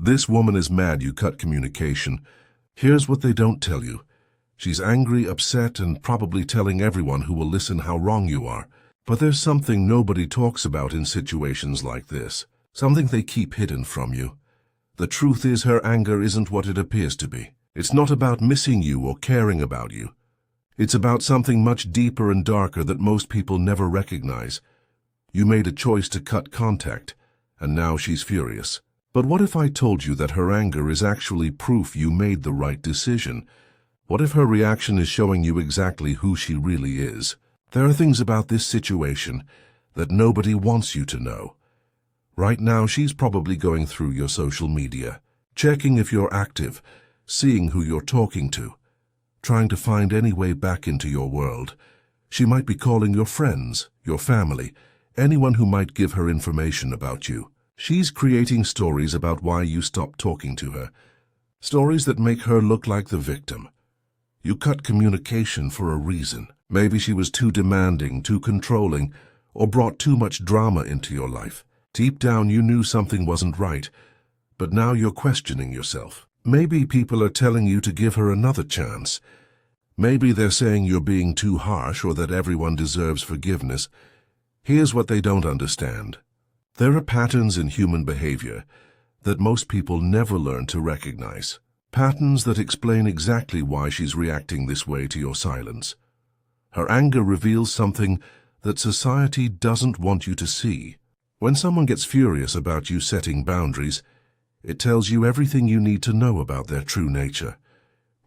This woman is mad you cut communication. Here's what they don't tell you. She's angry, upset, and probably telling everyone who will listen how wrong you are. But there's something nobody talks about in situations like this. Something they keep hidden from you. The truth is her anger isn't what it appears to be. It's not about missing you or caring about you. It's about something much deeper and darker that most people never recognize. You made a choice to cut contact, and now she's furious. But what if I told you that her anger is actually proof you made the right decision? What if her reaction is showing you exactly who she really is? There are things about this situation that nobody wants you to know. Right now, she's probably going through your social media, checking if you're active, seeing who you're talking to, trying to find any way back into your world. She might be calling your friends, your family, anyone who might give her information about you. She's creating stories about why you stopped talking to her, stories that make her look like the victim. You cut communication for a reason. Maybe she was too demanding, too controlling, or brought too much drama into your life. Deep down you knew something wasn't right, but now you're questioning yourself. Maybe people are telling you to give her another chance. Maybe they're saying you're being too harsh or that everyone deserves forgiveness. Here's what they don't understand. There are patterns in human behavior that most people never learn to recognize. Patterns that explain exactly why she's reacting this way to your silence. Her anger reveals something that society doesn't want you to see. When someone gets furious about you setting boundaries, it tells you everything you need to know about their true nature.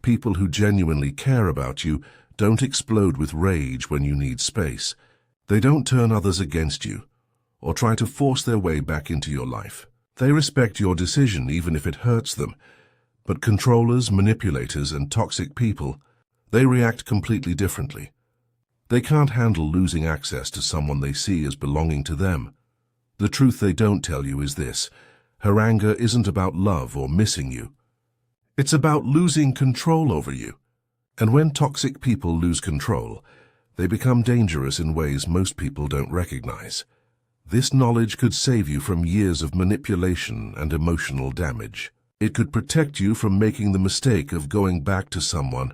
People who genuinely care about you don't explode with rage when you need space. They don't turn others against you or try to force their way back into your life. They respect your decision even if it hurts them. But controllers, manipulators, and toxic people, they react completely differently. They can't handle losing access to someone they see as belonging to them. The truth they don't tell you is this: her anger isn't about love or missing you. It's about losing control over you. And when toxic people lose control, they become dangerous in ways most people don't recognize. This knowledge could save you from years of manipulation and emotional damage. It could protect you from making the mistake of going back to someone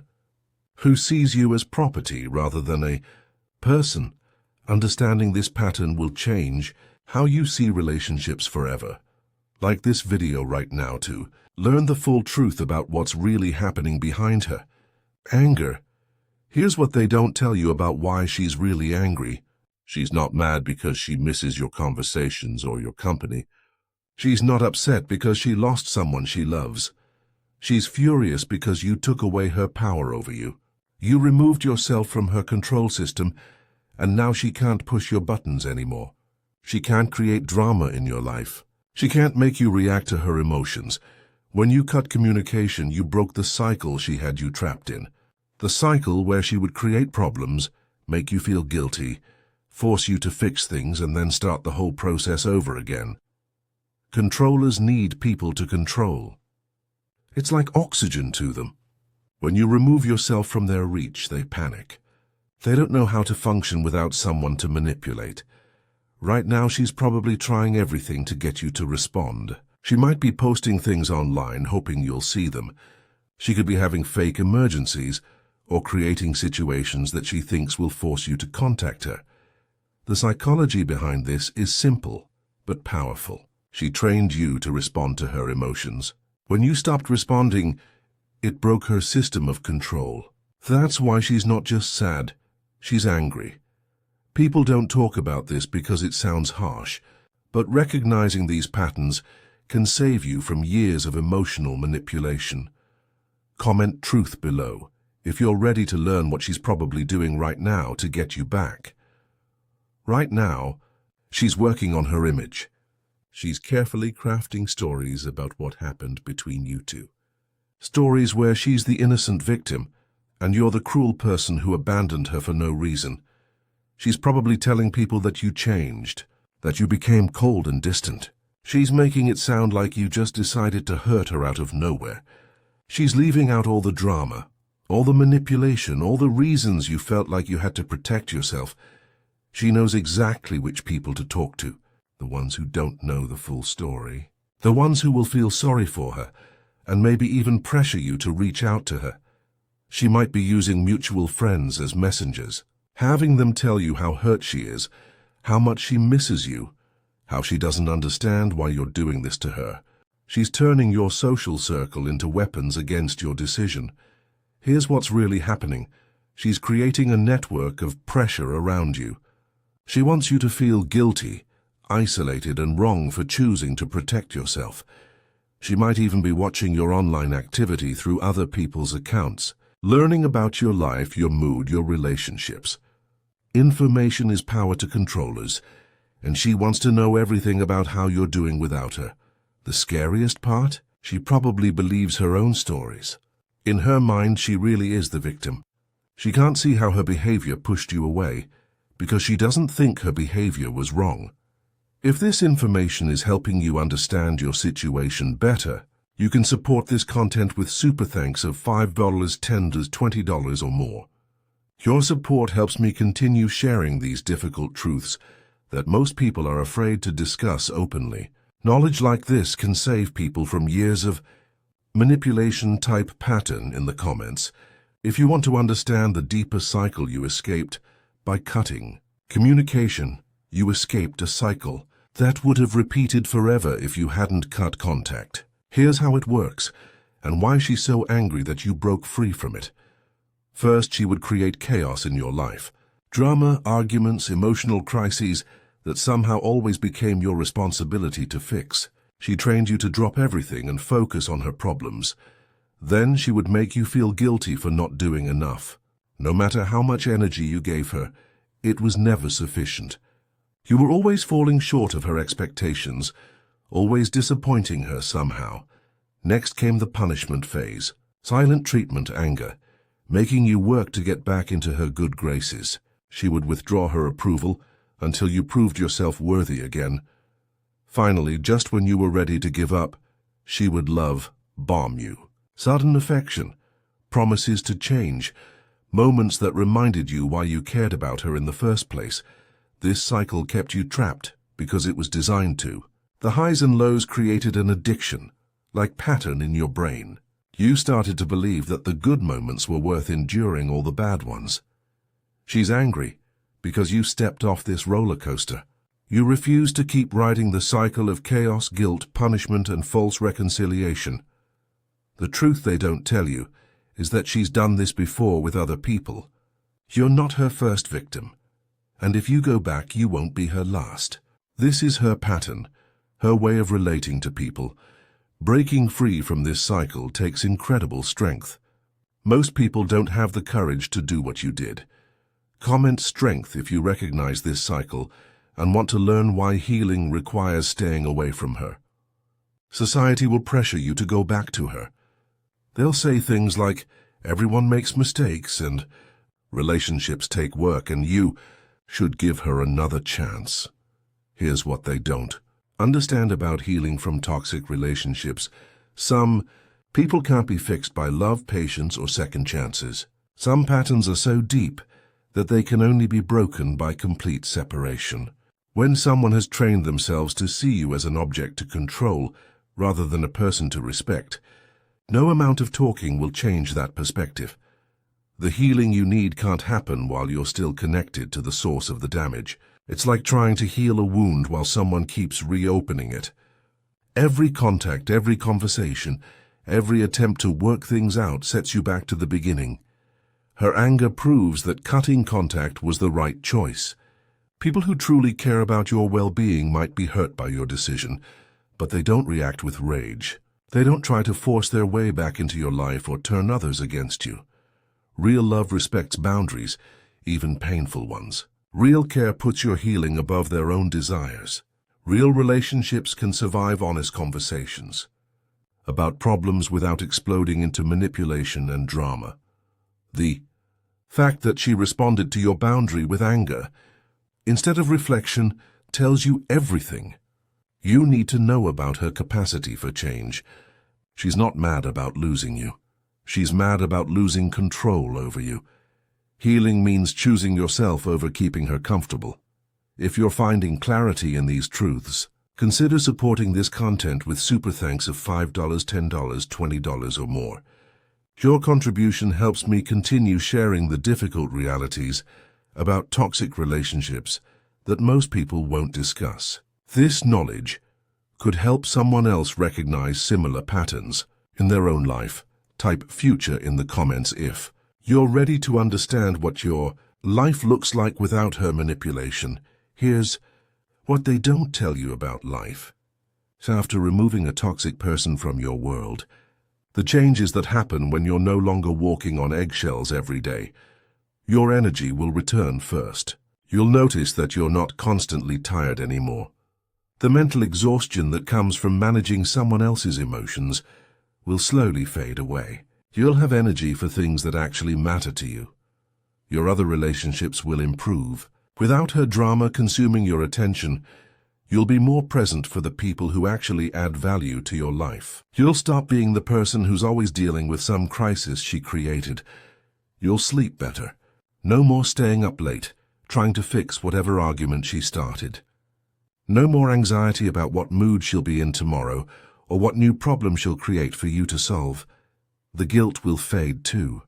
who sees you as property rather than a person. Understanding this pattern will change how you see relationships forever. Like this video right now to learn the full truth about what's really happening behind her anger. Here's what they don't tell you about why she's really angry. She's not mad because she misses your conversations or your company. She's not upset because she lost someone she loves. She's furious because you took away her power over you. You removed yourself from her control system, and now she can't push your buttons anymore. She can't create drama in your life. She can't make you react to her emotions. When you cut communication, you broke the cycle she had you trapped in. The cycle where she would create problems, make you feel guilty, force you to fix things, and then start the whole process over again. Controllers need people to control. It's like oxygen to them. When you remove yourself from their reach, they panic. They don't know how to function without someone to manipulate. Right now, she's probably trying everything to get you to respond. She might be posting things online, hoping you'll see them. She could be having fake emergencies or creating situations that she thinks will force you to contact her. The psychology behind this is simple, but powerful. She trained you to respond to her emotions. When you stopped responding, it broke her system of control. That's why she's not just sad, she's angry. People don't talk about this because it sounds harsh, but recognizing these patterns can save you from years of emotional manipulation. Comment truth below if you're ready to learn what she's probably doing right now to get you back. Right now, she's working on her image. She's carefully crafting stories about what happened between you two. Stories where she's the innocent victim and you're the cruel person who abandoned her for no reason. She's probably telling people that you changed, that you became cold and distant. She's making it sound like you just decided to hurt her out of nowhere. She's leaving out all the drama, all the manipulation, all the reasons you felt like you had to protect yourself. She knows exactly which people to talk to, the ones who don't know the full story. the ones who will feel sorry for her and maybe even pressure you to reach out to her. She might be using mutual friends as messengers, having them tell you how hurt she is, how much she misses you, how she doesn't understand why you're doing this to her. She's turning your social circle into weapons against your decision. Here's what's really happening. She's creating a network of pressure around you. She wants you to feel guilty, isolated and wrong for choosing to protect yourself. She might even be watching your online activity through other people's accounts, learning about your life, your mood, your relationships. Information is power to controllers, and she wants to know everything about how you're doing without her. The scariest part? She probably believes her own stories. In her mind, she really is the victim. She can't see how her behavior pushed you away, because she doesn't think her behavior was wrong. If this information is helping you understand your situation better, you can support this content with super thanks of $5, $10, $20 or more. Your support helps me continue sharing these difficult truths that most people are afraid to discuss openly. Knowledge like this can save people from years of manipulation-type pattern in the comments. If you want to understand the deeper cycle you escaped by cutting communication, you escaped a cycle that would have repeated forever if you hadn't cut contact. Here's how it works, and why she's so angry that you broke free from it. First, she would create chaos in your life. Drama, arguments, emotional crises that somehow always became your responsibility to fix. She trained you to drop everything and focus on her problems. Then she would make you feel guilty for not doing enough. No matter how much energy you gave her, it was never sufficient. You were always falling short of her expectations, always disappointing her somehow. Next came the punishment phase, silent treatment, anger, making you work to get back into her good graces. She would withdraw her approval until you proved yourself worthy again. Finally, just when you were ready to give up, she would bomb you. Sudden affection, promises to change, moments that reminded you why you cared about her in the first place. This cycle kept you trapped because it was designed to. The highs and lows created an addiction, like pattern in your brain. You started to believe that the good moments were worth enduring all the bad ones. She's angry because you stepped off this roller coaster. You refuse to keep riding the cycle of chaos, guilt, punishment, and false reconciliation. The truth they don't tell you is that she's done this before with other people. You're not her first victim, and if you go back, you won't be her last. This is her pattern, her way of relating to people. Breaking free from this cycle takes incredible strength. Most people don't have the courage to do what you did. Comment strength if you recognize this cycle and want to learn why healing requires staying away from her. Society will pressure you to go back to her. They'll say things like, everyone makes mistakes, and relationships take work, and you should give her another chance. Here's what they don't understand about healing from toxic relationships. Some people can't be fixed by love, patience, or second chances. Some patterns are so deep that they can only be broken by complete separation. When someone has trained themselves to see you as an object to control rather than a person to respect, no amount of talking will change that perspective. The healing you need can't happen while you're still connected to the source of the damage. It's like trying to heal a wound while someone keeps reopening it. Every contact, every conversation, every attempt to work things out sets you back to the beginning. Her anger proves that cutting contact was the right choice. People who truly care about your well-being might be hurt by your decision, but they don't react with rage. They don't try to force their way back into your life or turn others against you. Real love respects boundaries, even painful ones. Real care puts your healing above their own desires. Real relationships can survive honest conversations about problems without exploding into manipulation and drama. The fact that she responded to your boundary with anger, instead of reflection, tells you everything you need to know about her capacity for change. She's not mad about losing you. She's mad about losing control over you. Healing means choosing yourself over keeping her comfortable. If you're finding clarity in these truths, Consider supporting this content with super thanks of $5, $10, $20 or more. Your contribution helps me continue sharing the difficult realities about toxic relationships that most people won't discuss. This knowledge could help someone else recognize similar patterns in their own life. Type future in the comments if you're ready to understand what your life looks like without her manipulation. Here's what they don't tell you about life. So after removing a toxic person from your world, the changes that happen when you're no longer walking on eggshells every day, your energy will return first. You'll notice that you're not constantly tired anymore. The mental exhaustion that comes from managing someone else's emotions will slowly fade away. You'll have energy for things that actually matter to you. Your other relationships will improve. Without her drama consuming your attention, you'll be more present for the people who actually add value to your life. You'll stop being the person who's always dealing with some crisis she created. You'll sleep better. No more staying up late, trying to fix whatever argument she started. No more anxiety about what mood she'll be in tomorrow or what new problem she'll create for you to solve. The guilt will fade too.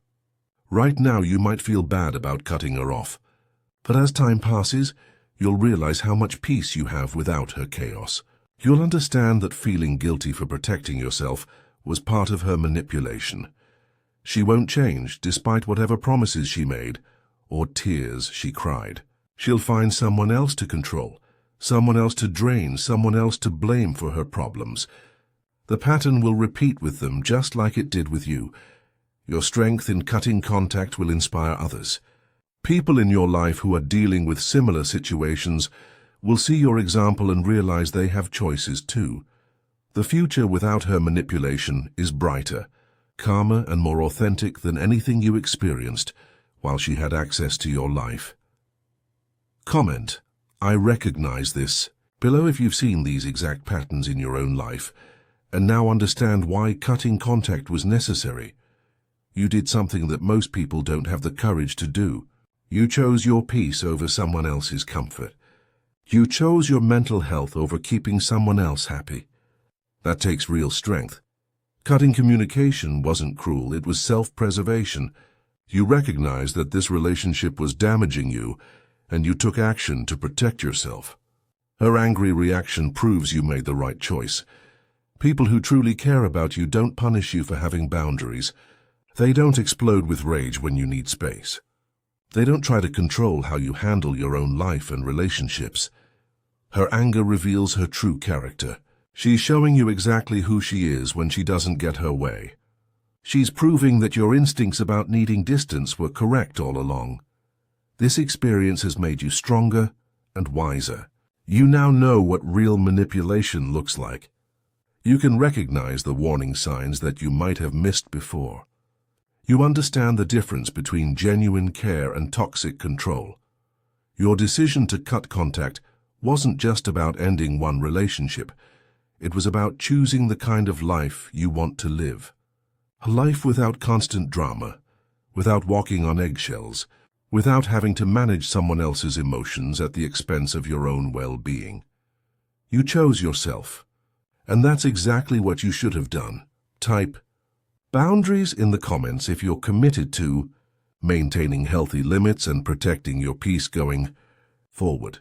Right now you might feel bad about cutting her off, but as time passes, you'll realize how much peace you have without her chaos. You'll understand that feeling guilty for protecting yourself was part of her manipulation. She won't change despite whatever promises she made or tears she cried. She'll find someone else to control, someone else to drain, someone else to blame for her problems. The pattern will repeat with them just like it did with you. Your strength in cutting contact will inspire others. People in your life who are dealing with similar situations will see your example and realize they have choices too. The future without her manipulation is brighter, calmer and more authentic than anything you experienced while she had access to your life. Comment: I recognize this below if you've seen these exact patterns in your own life and now understand why cutting contact was necessary. You did something that most people don't have the courage to do. You chose your peace over someone else's comfort. You chose your mental health over keeping someone else happy. That takes real strength. Cutting communication wasn't cruel, it was self-preservation. You recognized that this relationship was damaging you, and you took action to protect yourself. Her angry reaction proves you made the right choice. People who truly care about you don't punish you for having boundaries. They don't explode with rage when you need space. They don't try to control how you handle your own life and relationships. Her anger reveals her true character. She's showing you exactly who she is when she doesn't get her way. She's proving that your instincts about needing distance were correct all along. This experience has made you stronger and wiser. You now know what real manipulation looks like. You can recognize the warning signs that you might have missed before. You understand the difference between genuine care and toxic control. Your decision to cut contact wasn't just about ending one relationship. It was about choosing the kind of life you want to live. A life without constant drama, without walking on eggshells, without having to manage someone else's emotions at the expense of your own well-being. You chose yourself, and that's exactly what you should have done. Type boundaries in the comments if you're committed to maintaining healthy limits and protecting your peace going forward.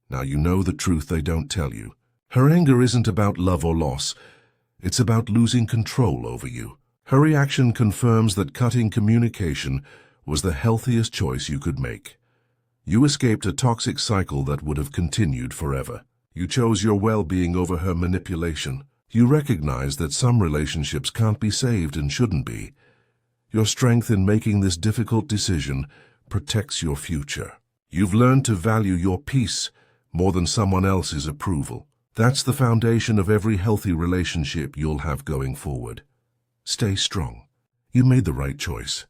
Now you know the truth they don't tell you. Her anger isn't about love or loss. It's about losing control over you. Her reaction confirms that cutting communication was the healthiest choice you could make. You escaped a toxic cycle that would have continued forever. You chose your well-being over her manipulation. You recognize that some relationships can't be saved and shouldn't be. Your strength in making this difficult decision protects your future. You've learned to value your peace more than someone else's approval. That's the foundation of every healthy relationship you'll have going forward. Stay strong. You made the right choice.